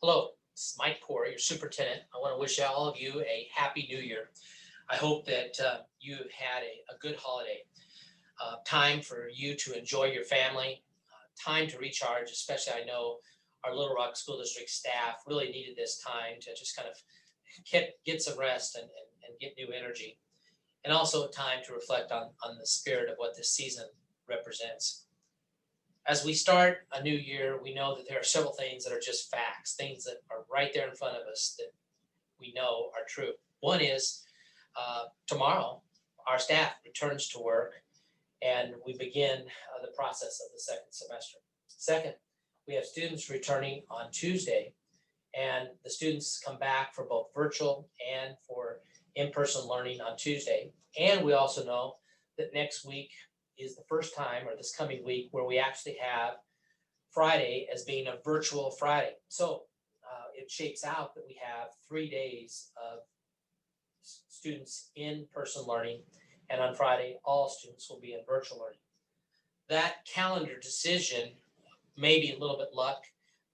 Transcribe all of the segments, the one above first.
Hello, this is Mike Poore, your superintendent. I want to wish all of you a happy new year. I hope that you have had a good holiday, time for you to enjoy your family, time to recharge, especially I know our Little Rock School District staff really needed this time to just kind of get some rest and get new energy, and also a time to reflect on the spirit of what this season represents. As we start a new year, we know that there are several things that are just facts, things that are right there in front of us that we know are true. One is tomorrow, our staff returns to work and we begin the process of the second semester. Second, we have students returning on Tuesday, and the students come back for both virtual and for in-person learning on Tuesday. And we also know that next week is the first time, or this coming week, where we actually have Friday as being a virtual Friday. So it shapes out that we have 3 days of students in person learning, and on Friday, all students will be in virtual learning. That calendar decision, maybe a little bit luck,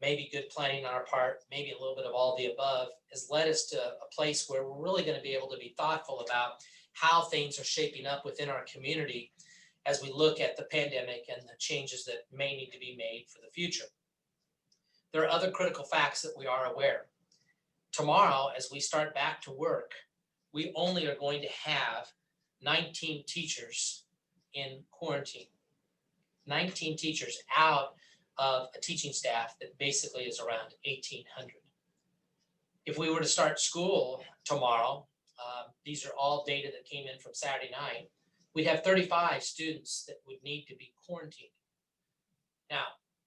maybe good planning on our part, maybe a little bit of all the above, has led us to a place where we're really going to be able to be thoughtful about how things are shaping up within our community as we look at the pandemic and the changes that may need to be made for the future. There are other critical facts that we are aware. Tomorrow, as we start back to work, we only are going to have 19 teachers in quarantine. 19 teachers out of a teaching staff that basically is around 1,800. If we were to start school tomorrow, these are all data that came in from Saturday night, we'd have 35 students that would need to be quarantined. Now,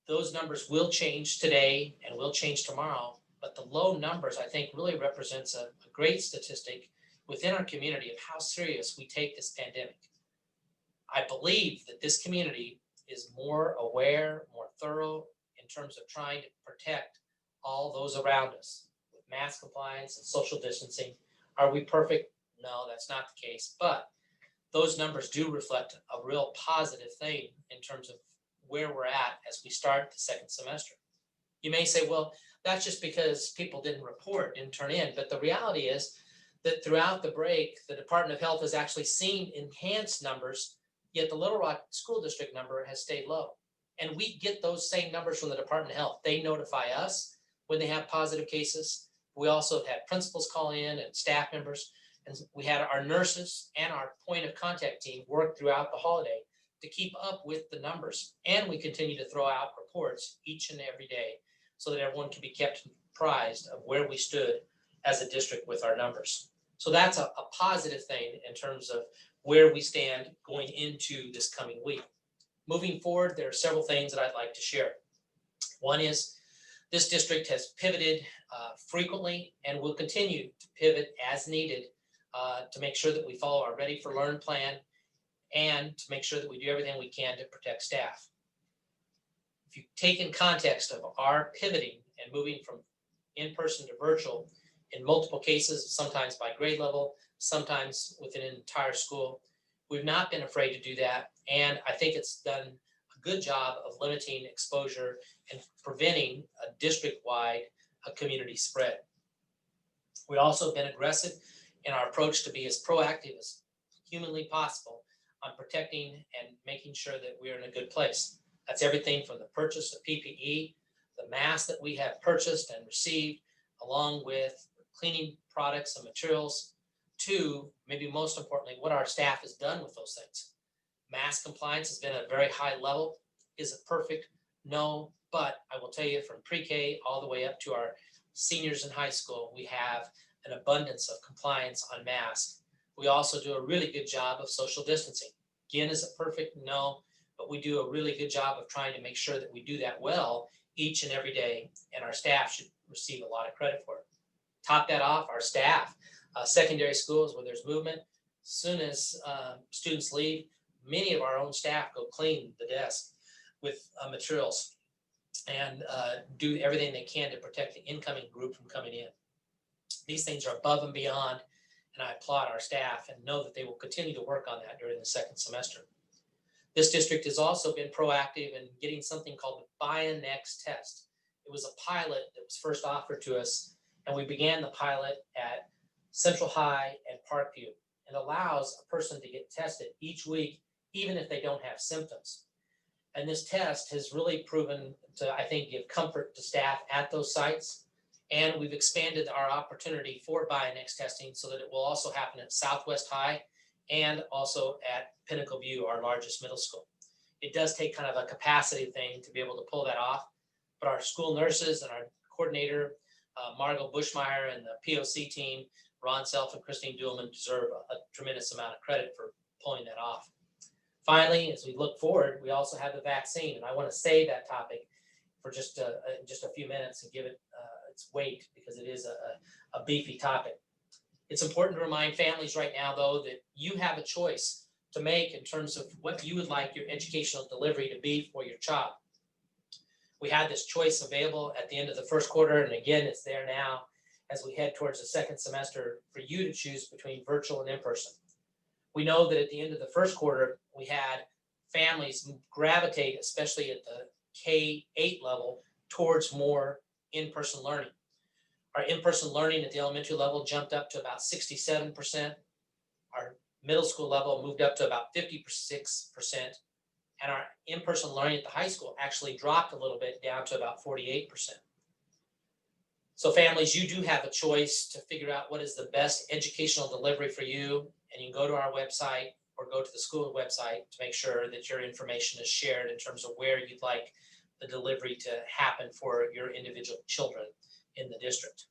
those numbers will change today and will change tomorrow, but the low numbers, I think, really represents a great statistic within our community of how serious we take this pandemic. I believe that this community is more aware, more thorough in terms of trying to protect all those around us with mask compliance and social distancing. Are we perfect? No, that's not the case, but those numbers do reflect a real positive thing in terms of where we're at as we start the second semester. You may say, well, that's just because people didn't report, didn't turn in, but the reality is that throughout the break, the Department of Health has actually seen enhanced numbers, yet the Little Rock School District number has stayed low. And we get those same numbers from the Department of Health. They notify us when they have positive cases. We also have had principals call in and staff members. And we had our nurses and our point of contact team work throughout the holiday to keep up with the numbers. And we continue to throw out reports each and every day so that everyone can be kept apprised of where we stood as a district with our numbers. So that's a positive thing in terms of where we stand going into this coming week. Moving forward, there are several things that I'd like to share. One is this district has pivoted frequently and will continue to pivot as needed to make sure that we follow our Ready for Learn plan and to make sure that we do everything we can to protect staff. If you take in context of our pivoting and moving from in-person to virtual in multiple cases, sometimes by grade level, sometimes within an entire school, we've not been afraid to do that. And I think it's done a good job of limiting exposure and preventing a district-wide community spread. We've also been aggressive in our approach to be as proactive as humanly possible on protecting and making sure that we're in a good place. That's everything from the purchase of PPE, the masks that we have purchased and received, along with cleaning products and materials, to maybe most importantly, what our staff has done with those things. Mask compliance has been at a very high level. Is it perfect? No, but I will tell you, from pre-K all the way up to our seniors in high school, we have an abundance of compliance on masks. We also do a really good job of social distancing. Again, is it perfect? No, but we do a really good job of trying to make sure that we do that well each and every day, and our staff should receive a lot of credit for it. Top that off, our staff, secondary schools where there's movement, as soon as students leave, many of our own staff go clean the desk with materials and do everything they can to protect the incoming group from coming in. These things are above and beyond, and I applaud our staff and know that they will continue to work on that during the second semester. This district has also been proactive in getting something called the Buy-in Next test. It was a pilot that was first offered to us, and we began the pilot at Central High and Parkview. It allows a person to get tested each week, even if they don't have symptoms. And this test has really proven to, I think, give comfort to staff at those sites. And we've expanded our opportunity for BioNext testing so that it will also happen at Southwest High and also at Pinnacle View, our largest middle school. It does take kind of a capacity thing to be able to pull that off, but our school nurses and our coordinator, Margot Bushmeyer, and the POC team, Ron Self and Christine Duhlman, deserve a tremendous amount of credit for pulling that off. Finally, as we look forward, we also have the vaccine, and I want to save that topic for just a few minutes and give it its weight, because it is a beefy topic. It's important to remind families right now, though, that you have a choice to make in terms of what you would like your educational delivery to be for your child. We had this choice available at the end of the first quarter, and again, it's there now as we head towards the second semester for you to choose between virtual and in-person. We know that at the end of the first quarter, we had families gravitate, especially at the K-8 level, towards more in-person learning. Our in-person learning at the elementary level jumped up to about 67%. Our middle school level moved up to about 56%. And our in-person learning at the high school actually dropped a little bit down to about 48%. So families, you do have a choice to figure out what is the best educational delivery for you. And you can go to our website or go to the school website to make sure that your information is shared in terms of where you'd like the delivery to happen for your individual children in the district.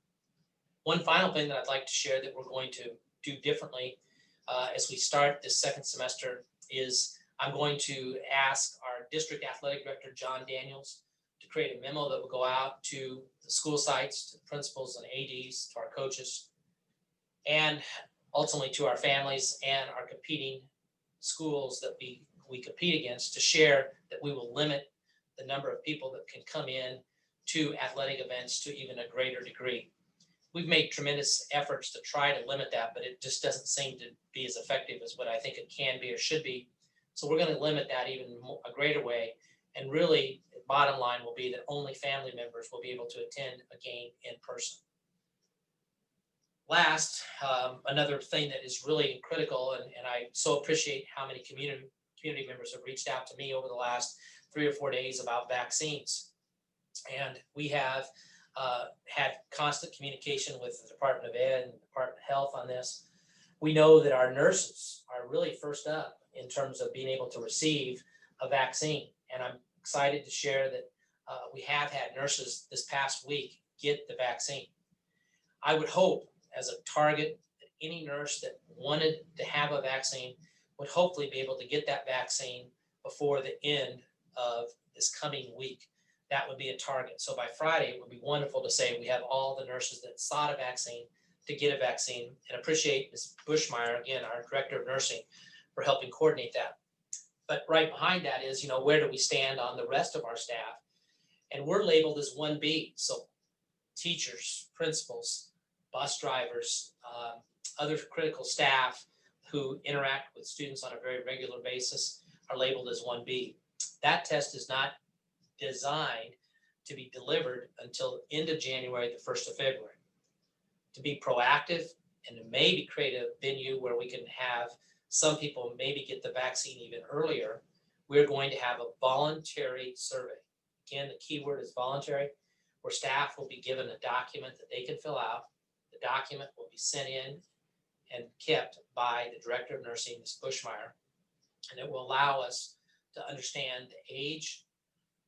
One final thing that I'd like to share that we're going to do differently as we start this second semester is I'm going to ask our district athletic director, John Daniels, to create a memo that will go out to the school sites, to the principals and ADs, to our coaches, and ultimately to our families and our competing schools that we compete against, to share that we will limit the number of people that can come in to athletic events to even a greater degree. We've made tremendous efforts to try to limit that, but it just doesn't seem to be as effective as what I think it can be or should be. So we're going to limit that even more, a greater way. And really, the bottom line will be that only family members will be able to attend a game in person. Last, another thing that is really critical, and I so appreciate how many community members have reached out to me over the last 3 or 4 days about vaccines. And we have had constant communication with the Department of Ed and the Department of Health on this. We know that our nurses are really first up in terms of being able to receive a vaccine. And I'm excited to share that we have had nurses this past week get the vaccine. I would hope as a target that any nurse that wanted to have a vaccine would hopefully be able to get that vaccine before the end of this coming week. That would be a target. So by Friday, it would be wonderful to say we have all the nurses that sought a vaccine to get a vaccine, and appreciate Ms. Bushmeyer, again, our director of nursing, for helping coordinate that. But right behind that is, where do we stand on the rest of our staff? And we're labeled as 1B. So teachers, principals, bus drivers, other critical staff who interact with students on a very regular basis are labeled as 1B. That test is not designed to be delivered until the end of January, the 1st of February. To be proactive and to maybe create a venue where we can have some people maybe get the vaccine even earlier, we're going to have a voluntary survey. Again, the key word is voluntary, where staff will be given a document that they can fill out. The document will be sent in and kept by the director of nursing, Ms. Bushmeyer, and it will allow us to understand the age,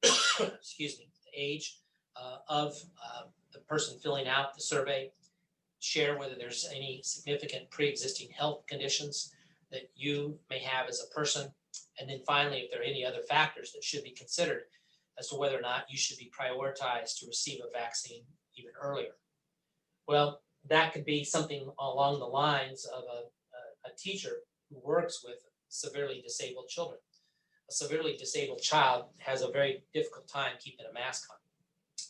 excuse me, the age of the person filling out the survey, share whether there's any significant pre-existing health conditions that you may have as a person, and then finally, if there are any other factors that should be considered as to whether or not you should be prioritized to receive a vaccine even earlier. Well, that could be something along the lines of a teacher who works with severely disabled children. A severely disabled child has a very difficult time keeping a mask on.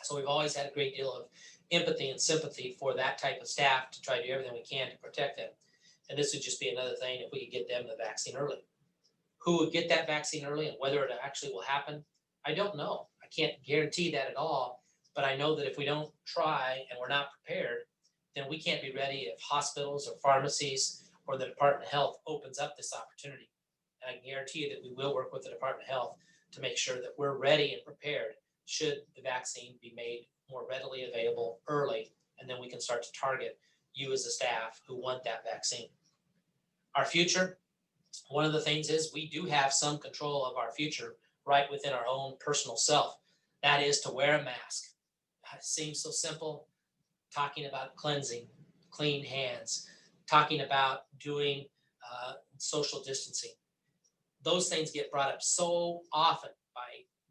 So we've always had a great deal of empathy and sympathy for that type of staff to try to do everything we can to protect them. And this would just be another thing if we could get them the vaccine early. Who would get that vaccine early and whether it actually will happen, I don't know. I can't guarantee that at all. But I know that if we don't try and we're not prepared, then we can't be ready if hospitals or pharmacies or the Department of Health opens up this opportunity. And I can guarantee you that we will work with the Department of Health to make sure that we're ready and prepared should the vaccine be made more readily available early, and then we can start to target you as a staff who want that vaccine. Our future, one of the things is we do have some control of our future right within our own personal self. That is to wear a mask. It seems so simple, talking about cleansing, clean hands, talking about doing social distancing. Those things get brought up so often by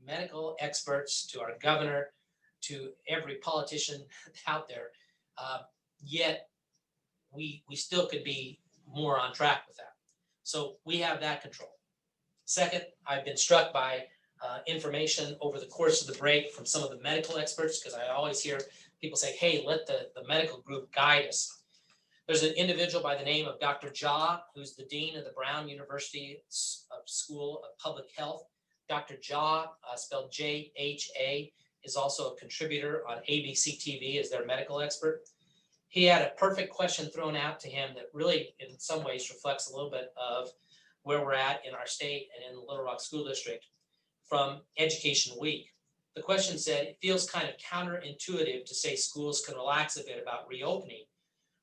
medical experts to our governor to every politician out there. Uh, Yet we still could be more on track with that. So we have that control. Second, I've been struck by information over the course of the break from some of the medical experts, because I always hear people say, hey, let the medical group guide us. There's an individual by the name of Dr. Jha, who's the dean of the Brown University School of Public Health. Dr. Jha, spelled J-H-A, is also a contributor on ABC TV as their medical expert. He had a perfect question thrown out to him that really, in some ways, reflects a little bit of where we're at in our state and in the Little Rock School District from Education Week. The question said, it feels kind of counterintuitive to say schools can relax a bit about reopening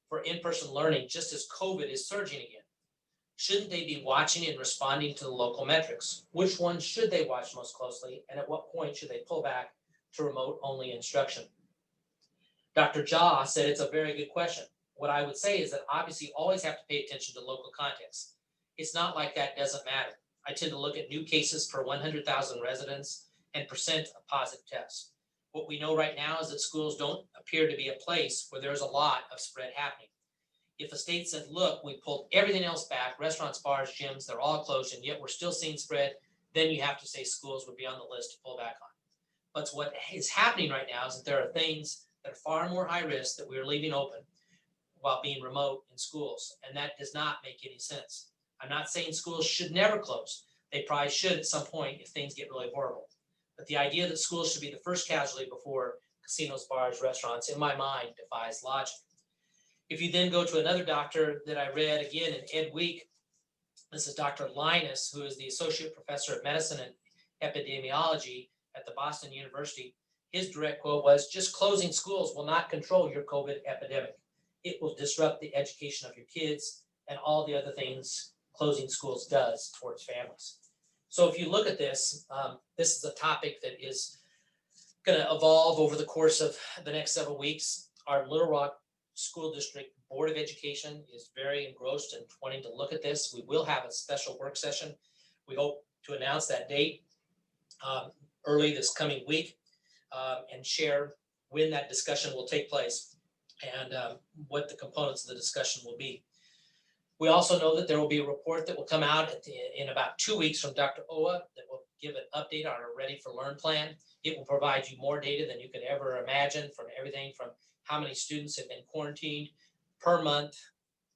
for in-person learning just as COVID is surging again. Shouldn't they be watching and responding to the local metrics? Which ones should they watch most closely, and at what point should they pull back to remote-only instruction? Dr. Jha said it's a very good question. What I would say is that obviously you always have to pay attention to local context. It's not like that doesn't matter. I tend to look at new cases per 100,000 residents and percent of positive tests. What we know right now is that schools don't appear to be a place where there's a lot of spread happening. If a state said, look, we pulled everything else back, restaurants, bars, gyms, they're all closed, and yet we're still seeing spread, then you have to say schools would be on the list to pull back on. But what is happening right now is that there are things that are far more high risk that we are leaving open while being remote in schools, and that does not make any sense. I'm not saying schools should never close. They probably should at some point if things get really horrible. But the idea that schools should be the first casualty before casinos, bars, restaurants, in my mind, defies logic. If you then go to another doctor that I read again in Ed Week, this is Dr. Linus, who is the Associate Professor of Medicine and Epidemiology at the Boston University. His direct quote was, just closing schools will not control your COVID epidemic. It will disrupt the education of your kids and all the other things closing schools does towards families. So if you look at this, this is a topic that is going to evolve over the course of the next several weeks. Our Little Rock School District Board of Education is very engrossed in wanting to look at this. We will have a special work session. We hope to announce that date early this coming week and share when that discussion will take place and what the components of the discussion will be. We also know that there will be a report that will come out in about 2 weeks from Dr. Owa that will give an update on our Ready for Learn plan. It will provide you more data than you could ever imagine, from everything from how many students have been quarantined per month,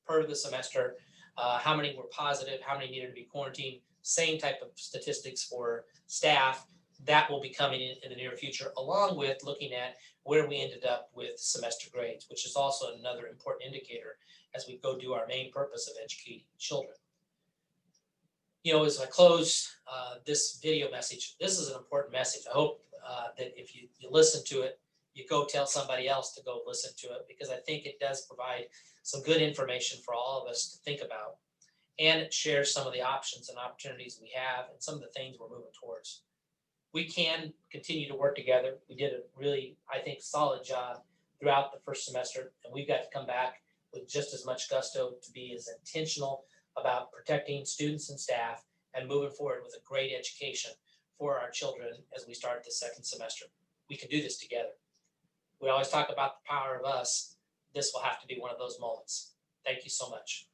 per the semester, how many were positive, how many needed to be quarantined, same type of statistics for staff. That will be coming in the near future, along with looking at where we ended up with semester grades, which is also another important indicator as we go do our main purpose of educating children. You know, as I close this video message, this is an important message. I hope that if you listen to it, you go tell somebody else to go listen to it, because I think it does provide some good information for all of us to think about. And it shares some of the options and opportunities we have and some of the things we're moving towards. We can continue to work together. We did a really, I think, solid job throughout the first semester, and we've got to come back with just as much gusto to be as intentional about protecting students and staff and moving forward with a great education for our children as we start the second semester. We can do this together. We always talk about the power of us. This will have to be one of those moments. Thank you so much.